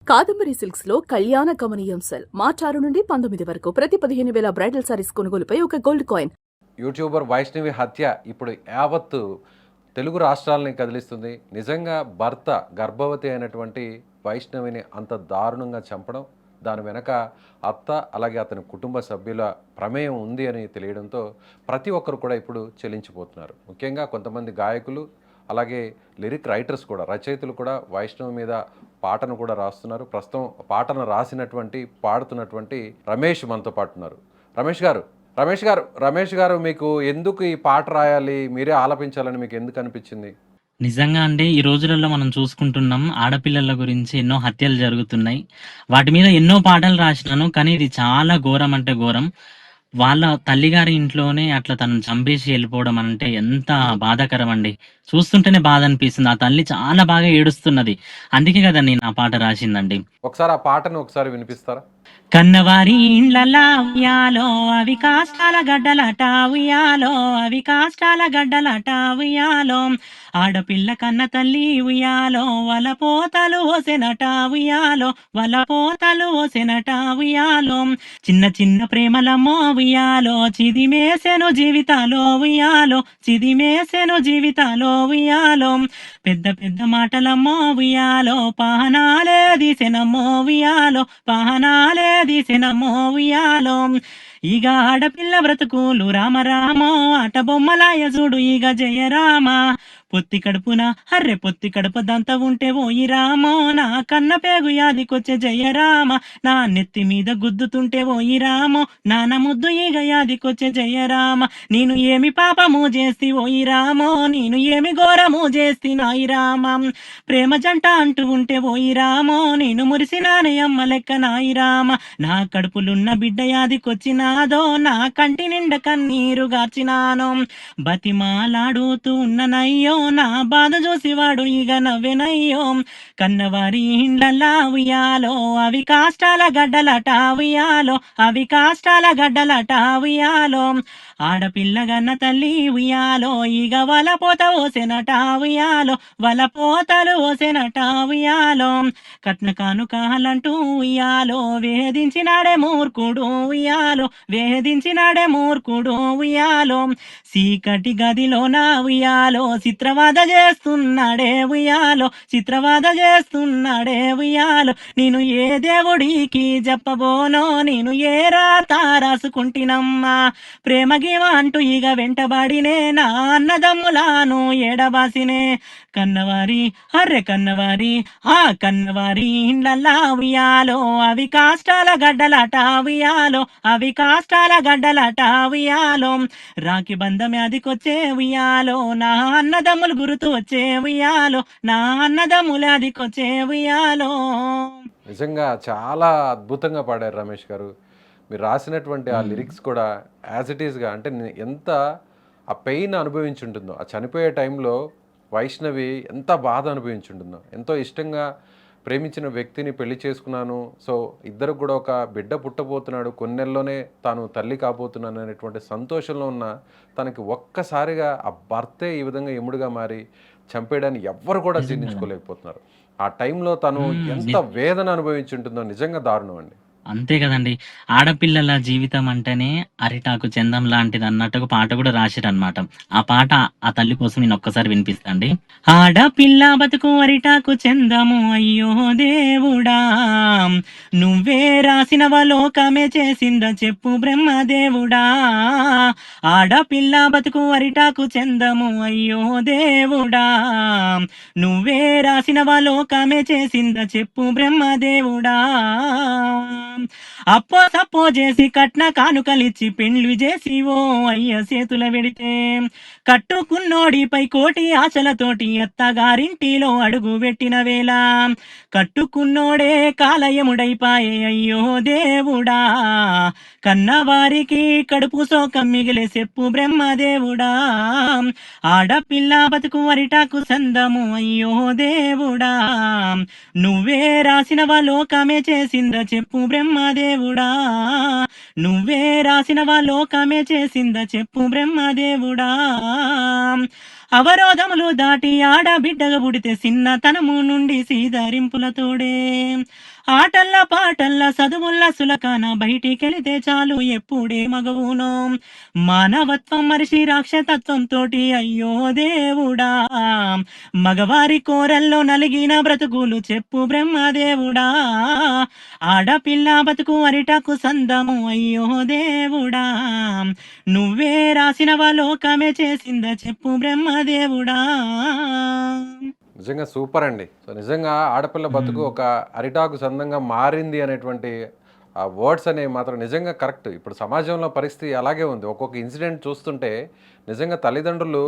Kadambari silks లో కళ్యాణ కమనీయం సెల్ మార్చి 6 నుండి 19 వరకు ప్రతి 15,000 బ్రైడల్ సారీస్ కొనుగోలుపై ఒక గోల్డ్ కాయిన్. యూట్యూబర్ వైష్ణవి హత్య ఇప్పుడు యావత్తు తెలుగు రాష్ట్రాలని కదిలిస్తుంది. నిజంగా భర్త గర్భవతి అయినటువంటి వైష్ణవిని అంత దారుణంగా చంపడం, దాని వెనక అత్త అలాగే అతని కుటుంబ సభ్యుల ప్రమేయం ఉంది అని తెలియడంతో ప్రతి ఒక్కరు కూడా ఇప్పుడు చెల్లించిపోతున్నారు. ముఖ్యంగా కొంతమంది గాయకులు అలాగే లిరిక్ రైటర్స్ కూడా, రచయితలు కూడా వైష్ణవి మీద పాటను కూడా రాస్తున్నారు. ప్రస్తుతం పాటను రాసినటువంటి పాడుతున్నటువంటి రమేష్ మనతో పాటు ఉన్నారు. రమేష్ గారు మీకు ఎందుకు ఈ పాట రాయాలి, మీరే ఆలపించాలని మీకు ఎందుకు అనిపించింది? నిజంగా అండి. ఈ రోజులలో మనం చూసుకుంటున్నాం. ఆడపిల్లల గురించి ఎన్నో హత్యలు జరుగుతున్నాయి. వాటి మీద ఎన్నో పాటలు రాసినాను. కానీ ఇది చాలా ఘోరం అంటే ఘోరం. వాళ్ళ తల్లిగారి ఇంట్లోనే అట్లా తనను చంపేసి వెళ్ళిపోవడం అంటే ఎంత బాధాకరం అండి. చూస్తుంటేనే బాధ అనిపిస్తుంది. ఆ తల్లి చాలా బాగా ఏడుస్తున్నది. అందుకే కదా నేను ఆ పాట రాసిందండి. ఒకసారి ఆ పాటను ఒకసారి వినిపిస్తారా? కన్నవారి ఇండ్లలా ఉయ్యాలో అవి కాష్టాల గడ్డలట ఉయ్యాలో అవి కాష్టాల గడ్డలట ఉయ్యాలో ఆడపిల్ల కన్న తల్లి ఉయ్యాలో వలపోతలు ఓసెనట ఉయ్యాలో వలపోతలు ఓసెనట ఉయ్యాలో చిన్న చిన్న ప్రేమలమ్మో ఉయ్యాలో చిదిమేసెను జీవితాలో ఉయ్యాలో చిదిమేసెను జీవితాలో ఉయ్యాలో పెద్ద పెద్ద మాటలమ్మో ఉయ్యాలో పహనాలే దిసెనమ్మో ఉయ్యాలో పహనాలే దిసెనమ్మో ఉయ్యాలో ఈగ ఆడపిల్ల బ్రతుకులు రామరామో ఆట బొమ్మలాయ చూడు ఈగ జయరామ పొత్తి కడుపున అర్రె పొత్తి కడుపదంతా ఉంటే ఓయి రామో నా కన్న పేగు యాదికొచ్చే జయరామ నా నెత్తి మీద గుద్దుతుంటే ఓయి రామో నాన్న ముద్దు ఈగ యాదికొచ్చే జయరామ నేను ఏమి పాపము చేస్తి ఓయి రామో నేను ఏమి ఘోరము చేస్తి నాయి రామ ప్రేమ జంట అంటూ ఉంటే ఓయి రామో నేను మురిసినానే అమ్మ లెక్క నాయి రామ నా కడుపులున్న బిడ్డ యాదికొచ్చినాదో నా కంటి నిండా కన్నీరు గార్చినాను బతిమాలాడుతూ ఉన్ననయ్యో నా బాధ చూసివాడు ఇక నవ్వెనయ్యో కన్నవారి ఇండ్లలా ఉయ్యాలో అవి కాష్టాల గడ్డలట ఉయ్యాలో అవి కాష్టాల గడ్డలట ఉయ్యాలో ఆడపిల్లగన్న తల్లి ఉయ్యాలో ఇక వలపోత ఓసెనట ఉయ్యాలో వలపోతలు ఓసెనట ఉయ్యాలో కట్న కానుకాలంటూ ఉయ్యాలో వేధించినాడే మూర్ఖుడు ఉయ్యాలో వేధించినాడే మూర్ఖుడు ఉయ్యాలో చీకటి గదిలో నా ఉయ్యాలో చిత్రవాద చేస్తున్నాడే ఉయ్యాలో చిత్రవాద చేస్తున్నాడే ఉయ్యాలో నేను ఏ దేవుడికి చెప్పబోనో నేను ఏ రాత రాసుకుంటినమ్మా ప్రేమ గీవ అంటూ ఇక వెంటబడినే నా అన్నదమ్ములాను ఎడబాసినే కన్నవారి అర్రె కన్నవారి ఆ కన్నవారి ఇండ్లల్లా ఉయ్యాలో అవి కాష్టాల గడ్డలట ఉయ్యాలో అవి కాష్టాల గడ్డలట ఉయ్యాలో రాఖీ బంధం అదికొచ్చే ఉయ్యాలో నా అన్నదమ్ములు గుర్తు వచ్చే ఉయ్యాలో నా అన్నదమ్ములు అదికొచ్చే ఉయ్యాలో. నిజంగా చాలా అద్భుతంగా పాడారు రమేష్ గారు. మీరు రాసినటువంటి ఆ లిరిక్స్ కూడా యాజ్ ఇట్ ఈస్గా అంటే ఎంత ఆ పెయిన్ అనుభవించుంటుందో, ఆ చనిపోయే టైంలో వైష్ణవి ఎంత బాధ అనుభవించుంటుందో, ఎంతో ఇష్టంగా ప్రేమించిన వ్యక్తిని పెళ్లి చేసుకున్నాను, సో ఇద్దరు కూడా ఒక బిడ్డ పుట్టబోతున్నాడు, కొన్ని నెలల్లోనే తాను తల్లి కాబోతున్నాను అనేటువంటి సంతోషంలో ఉన్న తనకి ఒక్కసారిగా ఆ భర్తే ఈ విధంగా ఎముడుగా మారి చంపేయడాన్ని ఎవ్వరు కూడా జీర్ణించుకోలేకపోతున్నారు. ఆ టైంలో తను ఎంత వేదన అనుభవించి ఉంటుందో నిజంగా దారుణం అండి. అంతే కదండి. ఆడపిల్లల జీవితం అంటేనే అరిటాకు చందం లాంటిది అన్నట్టుగా పాట కూడా రాసిరనమాట. ఆ పాట ఆ తల్లి కోసం నేను ఒక్కసారి వినిపిస్తాండి. ఆడపిల్ల బతుకు అరిటాకు చందము అయ్యో దేవుడా నువ్వే రాసినవ లోకమే చేసింద చెప్పు బ్రహ్మదేవుడా ఆడపిల్ల బతుకు అరిటాకు చందము అయ్యో దేవుడా నువ్వే రాసినవ లోకమే చేసింద చెప్పు బ్రహ్మదేవుడా అప్పో సప్పో చేసి కట్న కానుకలిచ్చి పెండ్లు చేసి ఓ అయ్య చేతుల వెడితే కట్టుకున్నోడిపై కోటి ఆశలతోటి అత్తగారింటిలో అడుగు పెట్టిన వేళ కట్టుకున్నోడే కాలయముడైపాయే అయ్యో దేవుడా కన్నవారికి కడుపు శోకం మిగిలే చెప్పు బ్రహ్మదేవుడా ఆడపిల్ల బతుకు అరిటాకు సందము అయ్యో దేవుడా నువ్వే రాసినవ లోకమే చేసింద చెప్పు బ్రహ్మదేవుడా నువ్వే రాసినవ లోకమే చేసింద చెప్పు బ్రహ్మదేవుడా అవరోధములు దాటి ఆడబిడ్డగా పుడితే చిన్నతనము నుండి సీదరింపులతోడే ఆటల్లా పాటల్లా చదువుల్లా సులకాన బయటికెళితే చాలు ఎప్పుడే మగవునో మానవత్వం మరిచి రాక్షతత్వం తోటి అయ్యో దేవుడా మగవారి కోరల్లో నలిగిన బ్రతుకులు చెప్పు బ్రహ్మదేవుడా ఆడపిల్ల బతుకు అరిటాకు సందము అయ్యో దేవుడా నువ్వే రాసినవా లోకమే చేసిందా చెప్పు బ్రహ్మదేవుడా. నిజంగా సూపర్ అండి. సో నిజంగా ఆడపిల్ల బతుకు ఒక అరిటాకు సందంగా మారింది అనేటువంటి ఆ వర్డ్స్ అనేవి మాత్రం నిజంగా కరెక్ట్. ఇప్పుడు సమాజంలో పరిస్థితి అలాగే ఉంది. ఒక్కొక్క ఇన్సిడెంట్ చూస్తుంటే నిజంగా తల్లిదండ్రులు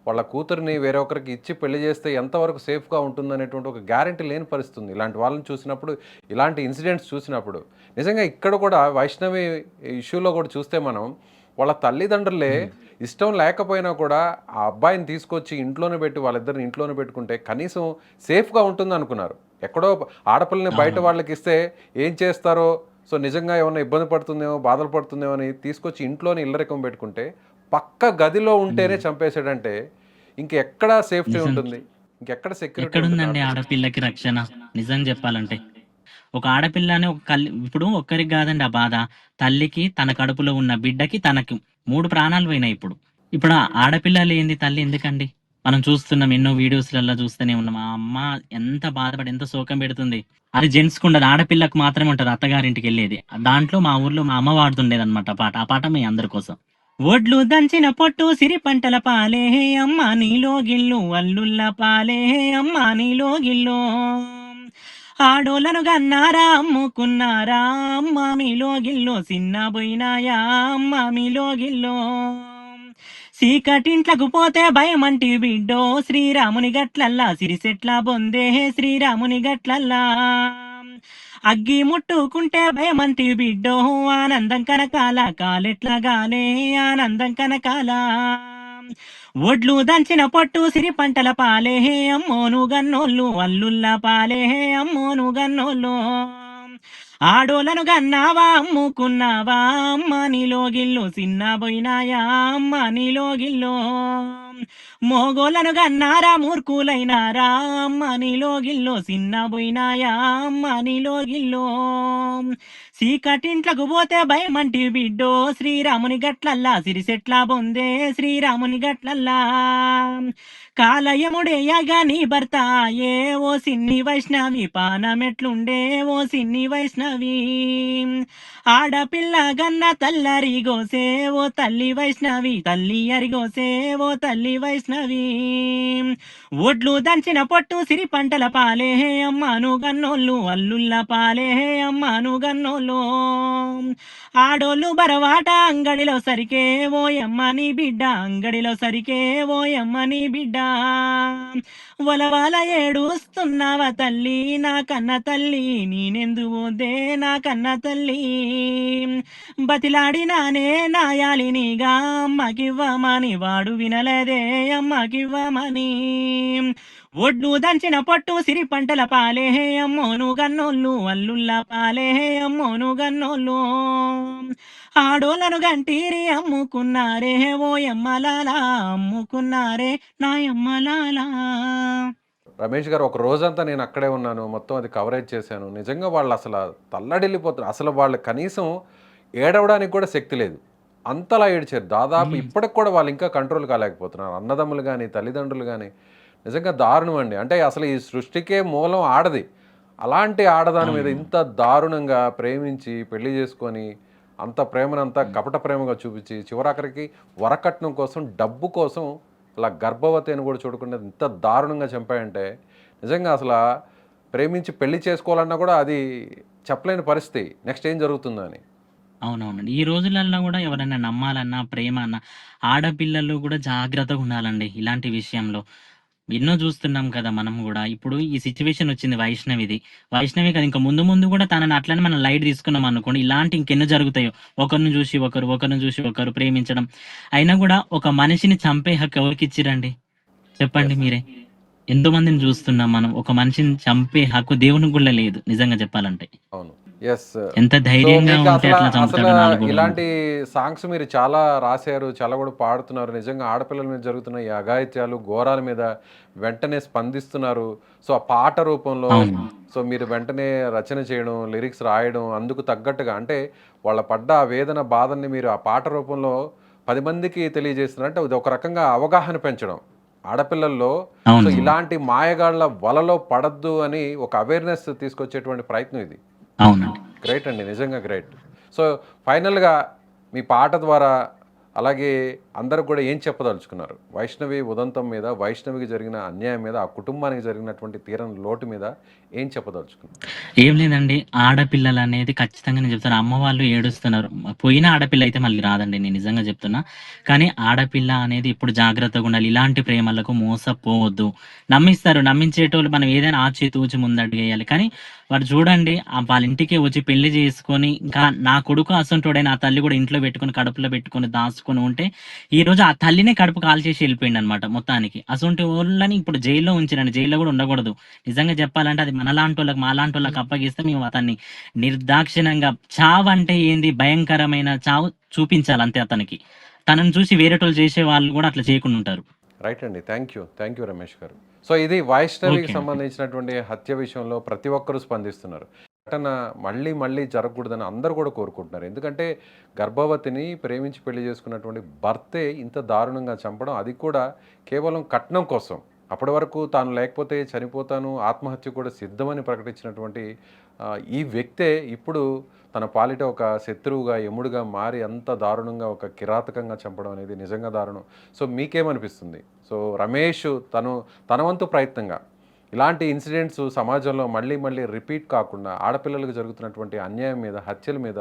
వాళ్ళ కూతురిని వేరే ఒకరికి ఇచ్చి పెళ్లి చేస్తే ఎంతవరకు సేఫ్గా ఉంటుందనేటువంటి ఒక గ్యారంటీ లేని పరిస్థితి ఉంది. ఇలాంటి వాళ్ళని చూసినప్పుడు, ఇలాంటి ఇన్సిడెంట్స్ చూసినప్పుడు నిజంగా ఇక్కడ కూడా వైష్ణవి ఇష్యూలో కూడా చూస్తే మనం వాళ్ళ తల్లిదండ్రులే ఇష్టం లేకపోయినా కూడా ఆ అబ్బాయిని తీసుకొచ్చి ఇంట్లోనే పెట్టి వాళ్ళిద్దరిని ఇంట్లోనే పెట్టుకుంటే కనీసం సేఫ్గా ఉంటుంది అనుకున్నారు. ఎక్కడో ఆడపిల్లని బయట వాళ్ళకి ఇస్తే ఏం చేస్తారో, సో నిజంగా ఏమైనా ఇబ్బంది పడుతుందేమో, బాధలు పడుతుందేమో అని తీసుకొచ్చి ఇంట్లోనే ఇల్లరికం పెట్టుకుంటే పక్క గదిలో ఉంటేనే చంపేసాడంటే ఇంకెక్కడ సేఫ్టీ ఉంటుంది, ఇంకెక్కడ సెక్యూరిటీ ఎక్కడుందండి ఆడపిల్లకి రక్షణ? నిజం చెప్పాలంటే ఒక ఆడపిల్లని ఇప్పుడు ఒక్కరికి కాదండి ఆ బాధ, తల్లికి, తన కడుపులో ఉన్న బిడ్డకి, తనకు 3 ప్రాణాలు పోయినాయి. ఇప్పుడు ఆ ఆడపిల్ల లేనిది తల్లి ఎందుకండి? మనం చూస్తున్నాం, ఎన్నో వీడియోస్లలో చూస్తూనే ఉన్నాం. ఆ అమ్మ ఎంత బాధపడి ఎంత శోకం పెడుతుంది. అది జెంట్స్కి ఉండదు, ఆడపిల్లకు మాత్రమే ఉంటుంది అత్తగారింటికి వెళ్ళేది. దాంట్లో మా ఊర్లో మా అమ్మ వాడుతుండేది అనమాట పాట. ఆ పాట మీ అందరి కోసం. ఒడ్లు దంచిన పొట్టు సిరి పంటల పాలే అమ్మ నీలో గిల్లు, అల్లుల్ల పాలే అమ్మ నీలో గిల్లు, ఆడోళ్ళను గన్నారా అమ్ముకున్నారా అమ్మ మీలో గిల్లో, చిన్న పోయినాయా అమ్మ మీలో గిల్లో, చీకటింట్లకు పోతే భయమంటి బిడ్డో శ్రీరాముని గట్లల్లా, సిరిసెట్ల బొందే శ్రీరాముని గట్లల్లా, అగ్గి ముట్టుకుంటే భయమంటి బిడ్డో ఆనందం కనకాల, కాలెట్ల గాలే ఆనందం కనకాల, ఒడ్లు దంచిన పొట్టు సిరి పంటల పాలే అమ్మోను గన్నోళ్ళు, అల్లుల్ల పాలే అమ్మోను గన్నోళ్ళు, ఆడోళ్ళను గన్నావా అమ్ముకున్నావా అమ్మ నీలో గిల్లు, చిన్న పోయినాయా అమ్మ నీలో గిల్లు, మోగోళ్ళను గన్నారా మూర్ఖులైనారా అమ్మ నీలో గిల్లు, చిన్న పోయినాయా అమ్మ నీలో గిల్లు, చీకటింట్లకు పోతే భయమంటి బిడ్డో శ్రీరాముని గట్లల్లా, సిరిసెట్ల బొందే శ్రీరాముని గట్లల్లా, కాలయముడేయగా నీ భర్త ఏ ఓ సిన్ని వైష్ణవి, పానమెట్లుండే ఓ సిన్ని వైష్ణవి, ఆడపిల్ల గన్న తల్లరి గోసే ఓ తల్లి వైష్ణవి, తల్లి అరిగోసే ఓ తల్లి వైష్ణవి, ఒడ్లు దంచిన పొట్టు సిరి పంటల పాలే అమ్మను గన్నోళ్ళు, అల్లుల్ల పాలే అమ్మను గన్నోళ్ళు, ఆడోళ్ళు బరవాట అంగడిలో సరికే ఓ యమ్మని బిడ్డ, అంగడిలో సరికే ఓ యమ్మని బిడ్డ, వలవాల ఏడుస్తున్నావా తల్లి నా కన్న తల్లి, నేనెందు పోదే నా కన్న తల్లి, బతిలాడినానే నాయాలినిగా అమ్మకివ్వమని, వాడు వినలేదే అమ్మకివ్వమని, ఒడ్లు దంచిన పొట్టు సిరి పంటల పాలే అమ్మోను గన్నోళ్ళు, అల్లుల్ల పాలే అమ్మోను గన్నోళ్ళు, ఆడోళ్ళను గంటీరి అమ్ముకున్నారే ఓ యమ్మలాలా, అమ్ముకున్నారే నా యమ్మలాలా. రమేష్ గారు, ఒక రోజంతా నేను అక్కడే ఉన్నాను, మొత్తం అది కవరేజ్ చేశాను. నిజంగా వాళ్ళు అసలు తల్లడిల్లిపోతున్నారు. అసలు వాళ్ళు కనీసం ఏడవడానికి కూడా శక్తి లేదు, అంతలా ఏడ్చారు. దాదాపు ఇప్పటికి కూడా వాళ్ళు ఇంకా కంట్రోల్ కాలేకపోతున్నారు. అన్నదమ్ములు కానీ తల్లిదండ్రులు కానీ నిజంగా దారుణం అండి. అంటే అసలు ఈ సృష్టికే మూలం ఆడది, అలాంటి ఆడదాని మీద ఇంత దారుణంగా ప్రేమించి పెళ్లి చేసుకొని అంత ప్రేమనంతా కపట ప్రేమగా చూపించి చివరాఖరికి వరకట్నం కోసం, డబ్బు కోసం అలా గర్భవతి అని కూడా చూడకుండా ఇంత దారుణంగా చంపాయంటే నిజంగా అసలు ప్రేమించి పెళ్లి చేసుకోవాలన్నా కూడా అది చెప్పలేని పరిస్థితి. నెక్స్ట్ ఏం జరుగుతుందో అని. అవునవునండి. ఈ రోజులల్లో కూడా ఎవరైనా నమ్మాలన్నా, ప్రేమ అన్నా ఆడపిల్లలు కూడా జాగ్రత్తగా ఉండాలండి ఇలాంటి విషయంలో. ఎన్నో చూస్తున్నాం కదా మనం కూడా. ఇప్పుడు ఈ సిచ్యువేషన్ వచ్చింది వైష్ణవిది. వైష్ణవి కదా, ఇంకా ముందు ముందు కూడా తనని అట్లనే మనం లైట్ తీసుకున్నాం అనుకోండి, ఇలాంటి ఇంకెన్నో జరుగుతాయో. ఒకరిని చూసి ఒకరు, ఒకరిని చూసి ఒకరు ప్రేమించడం. అయినా కూడా ఒక మనిషిని చంపే హక్కు ఎవరికి ఇచ్చిరండి చెప్పండి మీరే? ఎంతో మందిని చూస్తున్నాం మనం. ఒక మనిషిని చంపే హక్కు దేవునికి కూడా లేదు నిజంగా చెప్పాలంటే. అవును. ఎస్. ఎంత సో, ధైర్యంగా మీకు ఉంటే అట్లా చంపుతాడో 4 గోడల ఇలాంటి మధ్య. సాంగ్స్ మీరు చాలా రాశారు. చాలా కూడా పాడుతున్నారు. నిజంగా ఆడపిల్లల మీద జరుగుతున్న ఈ అఘాయిత్యాలు, ఘోరాల మీద వెంటనే స్పందిస్తున్నారు. సో, ఆ పాట రూపంలో అవును. సో, మీరు వెంటనే రచన చేయడం, లిరిక్స్ రాయడం, అందుకు తగ్గట్టుగా అంటే వాళ్ళ పడ్డ ఆ వేదన, బాధని మీరు ఆ పాట రూపంలో 10 మందికి తెలియజేస్తున్నారు. అంటే ఇది ఒక రకంగా అవగాహన పెంచడం. ఆడపిల్లల్లో సో, అవును. ఇలాంటి మాయగాళ్ళ వలలో పడొద్దు అని ఒక అవేర్‌నెస్ తీసుకొచ్చేటువంటి ప్రయత్నం ఇది. అవునండి. గ్రేట్ అండి. నిజంగా గ్రేట్. సో, ఫైనల్‌గా మీ పాట ద్వారా అలాగే అందరికి కూడా ఏం చెప్పదలుచుకున్నారు? వైష్ణవి ఉదంతం మీద, వైష్ణవికి జరిగిన అన్యాయం మీద, ఆ కుటుంబానికి జరిగినటువంటి తీరని లోటు మీద ఏం చెప్పదలుచుకున్నారు? ఏం లేదండి. ఆడపిల్లలనేది ఖచ్చితంగా నేను చెప్తాను. అమ్మ వాళ్ళు ఏడుస్తున్నారు. పోయిన ఆడపిల్ల అయితే మళ్ళీ రాదండి. నేను నిజంగా చెప్తున్నా. కానీ ఆడపిల్ల అనేది ఇప్పుడు జాగ్రత్తగుండాలి. ఇలాంటి ప్రేమలకు మోసపోవద్దు. నమ్మిస్తారు. నమ్మించేటోళ్ళు మనం ఏదైనా ఆచితూచి ముందడుగేయాలి. కానీ వాడు చూడండి వాళ్ళ ఇంటికే వచ్చి పెళ్లి చేసుకొని, ఇంకా నా కొడుకు అసంటోడైన ఆ తల్లి కూడా ఇంట్లో పెట్టుకొని, కడుపులో పెట్టుకొని, దాచుకొని ఉంటే, ఈరోజు ఆ తల్లినే కడుపు కాల్చేసి ఎళ్ళిపోయిండనమాట మొత్తానికి. అసొంటి వోళ్ళని ఇప్పుడు జైల్‌లో ఉంచిరండి. జైల్‌లో కూడా ఉండకూడదు. నిజంగా చెప్పాలంటే అది మనలాంటోళ్ళకి, మాలాంటోళ్ళకి అప్పగిస్తే మేము అతన్ని నిర్దాక్షిణ్యంగా చావంటే ఏంది భయంకరమైన చావు చూపించాలి అంతే అతనికి. తనని చూసి వేరేటోళ్ళు చేసేవాళ్ళు కూడా అట్లా చేయకుండా ఉంటారు. రైట్ అండి. Thank you. Thank you Ramesh గారు. సో, ఇది వైష్ణవికి ఓకే అండి. సంబంధించినటువంటి హత్య విషయంలో ప్రతి ఒక్కరు స్పందిస్తున్నారు. ఘటన మళ్ళీ మళ్ళీ జరగకూడదని అందరూ కూడా కోరుకుంటున్నారు. ఎందుకంటే గర్భవతిని ప్రేమించి పెళ్లి చేసుకున్నటువంటి భర్తే ఇంత దారుణంగా చంపడం, అది కూడా కేవలం కట్నం కోసం. అప్పటి వరకు తాను లేకపోతే చనిపోతాను, ఆత్మహత్య కూడా సిద్ధమని ప్రకటించినటువంటి ఈ వ్యక్తే ఇప్పుడు తన పాలిట ఒక శత్రువుగా, యముడుగా మారి అంత దారుణంగా ఒక కిరాతకంగా చంపడం అనేది నిజంగా దారుణం. సో, మీకేమనిపిస్తుంది? సో, రమేష్ తన వంతు ప్రయత్నంగా ఇలాంటి ఇన్సిడెంట్స్ సమాజంలో మళ్ళీ మళ్ళీ రిపీట్ కాకుండా ఆడపిల్లలకు జరుగుతున్నటువంటి అన్యాయం మీద, హత్యల మీద,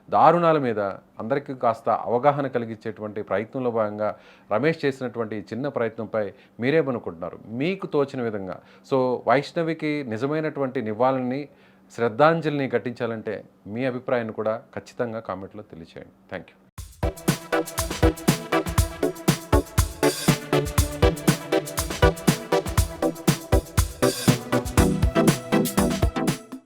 దారుణాల మీద అందరికీ కాస్త అవగాహన కలిగించేటువంటి ప్రయత్నంలో భాగంగా రమేష్ చేసినటువంటి ఈ చిన్న ప్రయత్నంపై మీరేమనుకుంటున్నారు? మీకు తోచిన విధంగా. సో, వైష్ణవికి నిజమైనటువంటి నివాళిని, శ్రద్ధాంజలిని ఘటించాలంటే మీ అభిప్రాయాన్ని కూడా ఖచ్చితంగా కామెంట్లో తెలియచేయండి. Thank you.